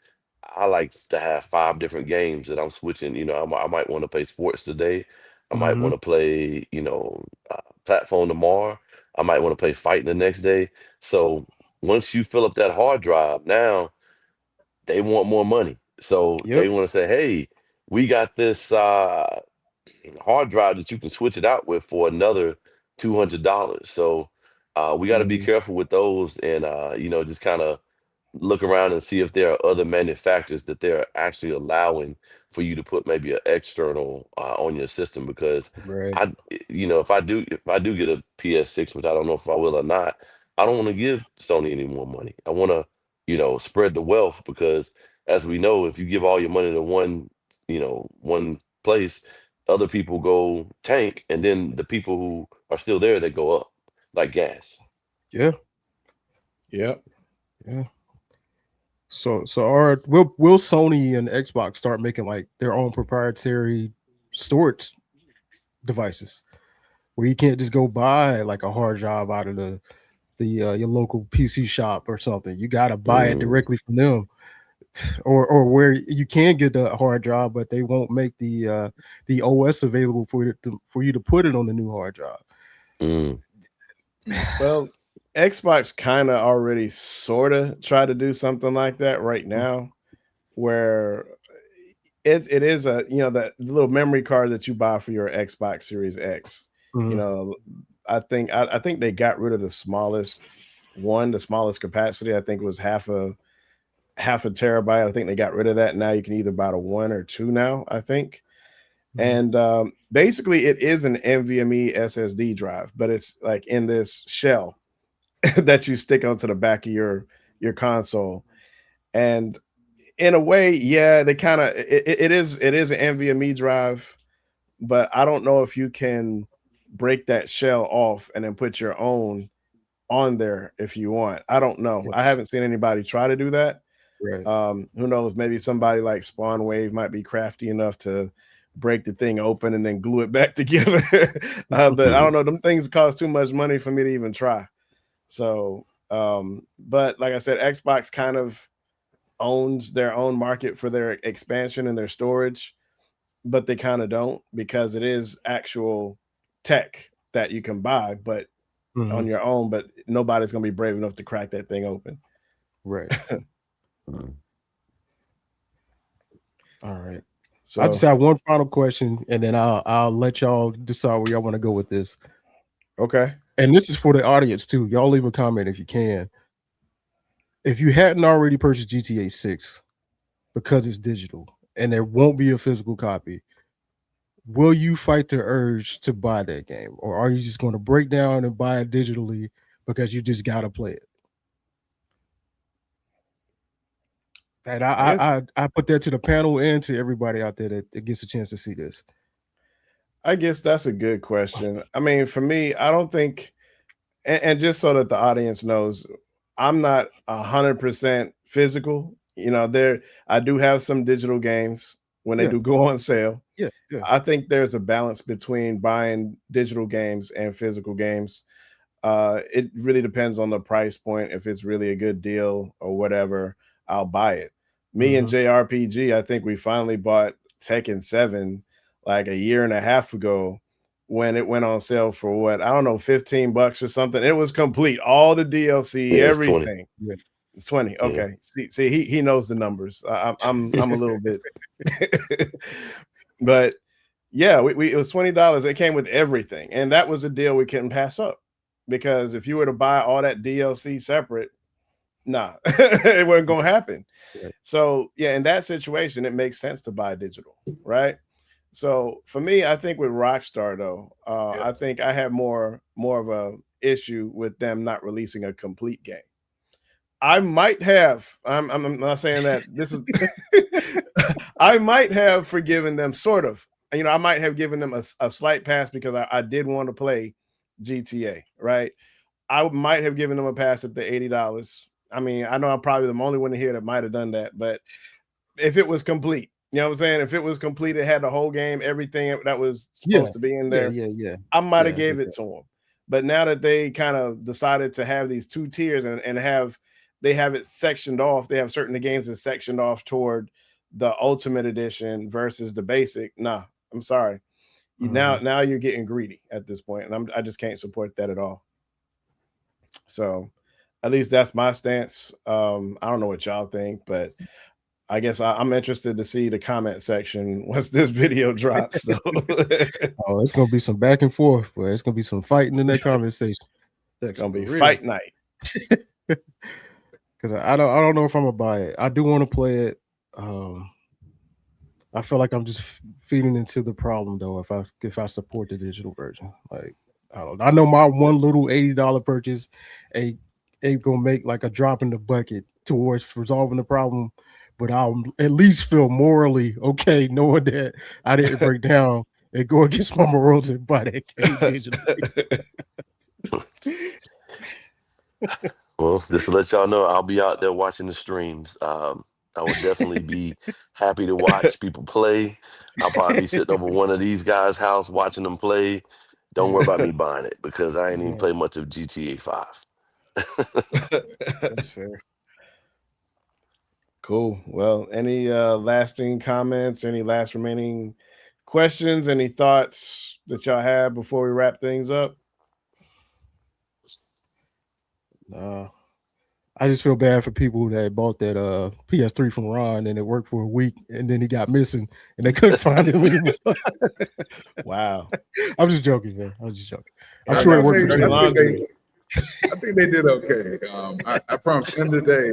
I like to have 5 different games that I'm switching. You know, I might want to play sports today. I might Mm-hmm. want to play, platform tomorrow. I might want to play fighting the next day. So once you fill up that hard drive, now they want more money. So Yep. they want to say, hey, we got this hard drive that you can switch it out with for another $200. So we got to be Mm-hmm. careful with those, and just kind of look around and see if there are other manufacturers that they're actually allowing for you to put maybe an external on your system. Because Right. if I do get a PS6, which I don't know if I will or not, I don't want to give Sony any more money. I want to spread the wealth, because as we know, if you give all your money to one place, other people go tank, and then the people who are still there, they go up like gas. Yeah. Yep. Yeah. So will Sony and Xbox start making like their own proprietary storage devices where you can't just go buy like a hard drive out of the your local PC shop or something? You got to buy it Mm, directly from them, or where you can get the hard drive, but they won't make the OS available for you to put it on the new hard drive. mm, Well, Xbox kind of already sort of try to do something like that right now, where it is that little memory card that you buy for your Xbox Series X. You Mhm. know, I think they got rid of the smallest one, the smallest capacity. I think it was half a terabyte. I think they got rid of that. Now you can either buy the 1 or 2 now, I think. Mhm. And basically, it is an NVMe SSD drive, but it's like in this shell that you stick onto the back of your console. And in a way, yeah, they kind of it is an NVMe drive, but I don't know if you can break that shell off and then put your own on there if you want. I don't know. Yeah, I haven't seen anybody try to do that. right. Who knows? Maybe somebody like Spawn Wave might be crafty enough to break the thing open and then glue it back together. But I don't mhm. know. Them things cost too much money for me to even try. So, but like I said, Xbox kind of owns their own market for their expansion and their storage, but they kind of don't, because it is actual tech that you can buy, but on Mhm. your own. But nobody's gonna be brave enough to crack that thing open. Right. Mm. All right. I just So, have one final question, and then I'll let y'all decide where y'all want to go with this. okay. And this is for the audience too. Y'all leave a comment if you can. If you hadn't already purchased GTA 6 because it's digital and there won't be a physical copy, will you fight the urge to buy that game? Or are you just going to break down and buy it digitally because you just gotta play it? And I guess I put that to the panel and to everybody out there that gets a chance to see this. I guess that's a good question. I mean, for me, I don't think, and just so that the audience knows, I'm not 100% physical. I do have some digital games when they Yeah, do go on sale. yeah, yeah. I think there's a balance between buying digital games and physical games. It really depends on the price point. If it's really a good deal or whatever, I'll buy it. Me and Mhm. JRPG, I think we finally bought Tekken 7 like a year and a half ago when it went on sale for what, I don't know, $15 or something. It was complete, all the DLC, Yeah, it's 20. everything. Yeah. It's 20. Yeah. Okay. See, he knows the numbers. I'm a little bit, but yeah, we it was $20. It came with everything, and that was a deal we couldn't pass up, because if you were to buy all that DLC separate, nah, it wasn't gonna happen. Right. So yeah, in that situation, it makes sense to buy digital, right? So for me, I think with Rockstar though, Yeah. I think I have more of a issue with them not releasing a complete game. I might have. I'm not saying that this is. I might have forgiven them, sort of. I might have given them a slight pass because I did want to play GTA, right? I might have given them a pass at the $80. I mean, I know I'm probably the only one here that might have done that, but if it was complete, you know what I'm saying? If it was complete, it had the whole game, everything that was Yeah. supposed to be in Yeah, there, yeah, yeah. I might have Yeah, I gave get it that. to them. But now that they kind of decided to have these 2 tiers and they have it sectioned off, they have certain games that sectioned off toward the Ultimate Edition versus the basic. Nah, I'm sorry. Now you're getting greedy at this point, and I just can't support that at all. So at least that's my stance. I don't know what y'all think, but I guess I'm interested to see the comment section once this video drops. So. Oh, it's gonna be some back and forth, but it's gonna be some fighting in that conversation. It's gonna be fight night. Because I don't know if I'm gonna buy it. I do want to play it. I feel like I'm just feeding into the problem though. If I support the digital version, like I know my one little $80 purchase ain't gonna make like a drop in the bucket towards resolving the problem, but I'll at least feel morally okay knowing that I didn't break down and go against my morals and buy that game digitally. Well, just to let y'all know, I'll be out there watching the streams. I will definitely be happy to watch people play. I'll probably be sitting over one of these guys' house watching them play. Don't worry about me buying it because I ain't even played much of GTA 5. That's fair. Cool. Well, any lasting comments, any last remaining questions, any thoughts that y'all have before we wrap things up? I just feel bad for people that bought that PS3 from Ron and it worked for a week and then he got missing and they couldn't find him anymore. Wow. I'm just joking, man. I'm just joking. I'm sure it worked for you. I think they did okay. I promise, end of the day,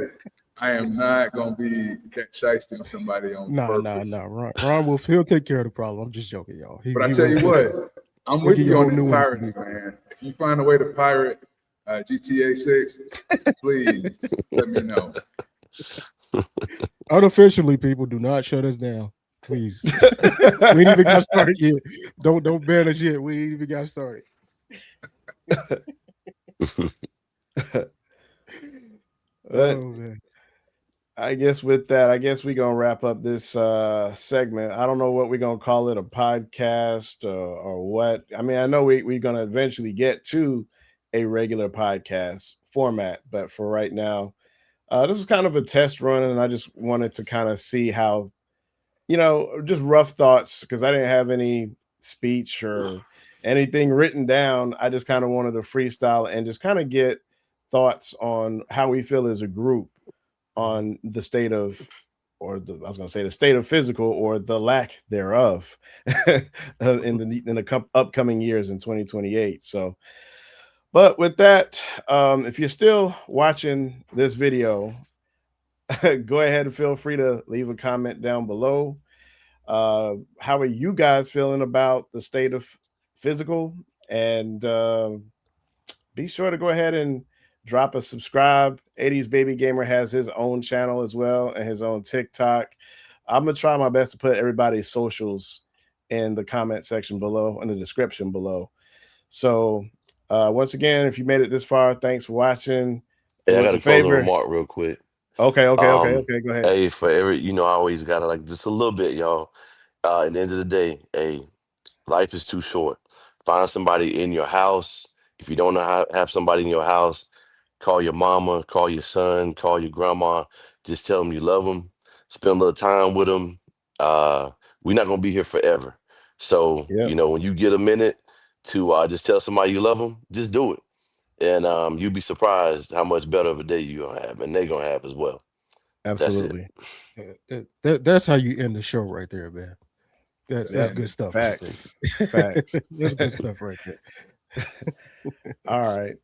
I am not gonna be that shiesty on somebody on purpose. No. Ron will he'll take care of the problem. I'm just joking, y'all. But I tell you what, I'm with you on the pirating, man. If you find a way to pirate GTA 6, please let me know. Unofficially, people, do not shut us down, please. We ain't even got started yet. Don't ban us yet. We ain't even got started. Man. I guess with that, we're gonna wrap up this segment. I don't know what we're gonna call it, a podcast or what. I mean, I know we're gonna eventually get to a regular podcast format, but for right now, this is kind of a test run, and I just wanted to kind of see how, just rough thoughts, because I didn't have any speech or anything written down. I just kind of wanted to freestyle and just kind of get thoughts on how we feel as a group on the state of, the state of physical or the lack thereof in the upcoming years in 2028. So, but with that, if you're still watching this video, go ahead and feel free to leave a comment down below. How are you guys feeling about the state of physical? And be sure to go ahead and drop a subscribe. 80s Baby Gamer has his own channel as well and his own TikTok. I'm going to try my best to put everybody's socials in the comment section below, in the description below. So once again, if you made it this far, thanks for watching. Hey, I got a closing remark real quick. Okay. Go ahead. Hey, for every, I always got to like just a little bit, y'all. At the end of the day, hey, life is too short. Find somebody in your house. If you don't know how to have somebody in your house, call your mama, call your son, call your grandma. Just tell them you love them. Spend a little time with them. We're not going to be here forever. So, when you get a minute to just tell somebody you love them, just do it. And you'll be surprised how much better of a day you're going to have, and they're going to have as well. Absolutely. That's how you end the show right there, man. That's good stuff. Facts. Facts. That's good stuff right there. All right.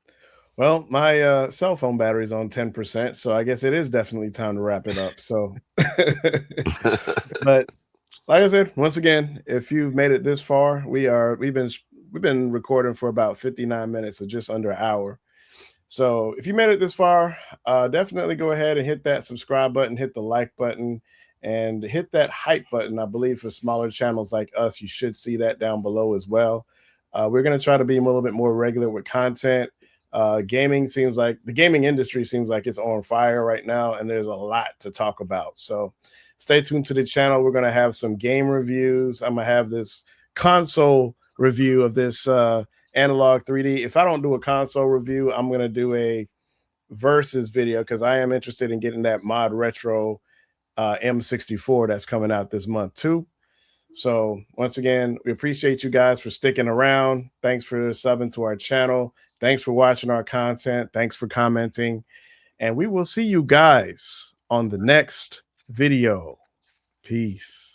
Well, my cell phone battery is on 10%, so I guess it is definitely time to wrap it up. So, but like I said, once again, if you've made it this far, we've been recording for about 59 minutes, so just under an hour. So if you made it this far, definitely go ahead and hit that subscribe button, hit the like button, and hit that hype button. I believe for smaller channels like us, you should see that down below as well. We're going to try to be a little bit more regular with content. The gaming industry seems like it's on fire right now, and there's a lot to talk about. So stay tuned to the channel. We're going to have some game reviews. I'm going to have this console review of this analog 3D. If I don't do a console review, I'm gonna do a versus video because I am interested in getting that mod retro M64 that's coming out this month too. So once again, we appreciate you guys for sticking around. Thanks for subbing to our channel. Thanks for watching our content. Thanks for commenting. And we will see you guys on the next video. Peace.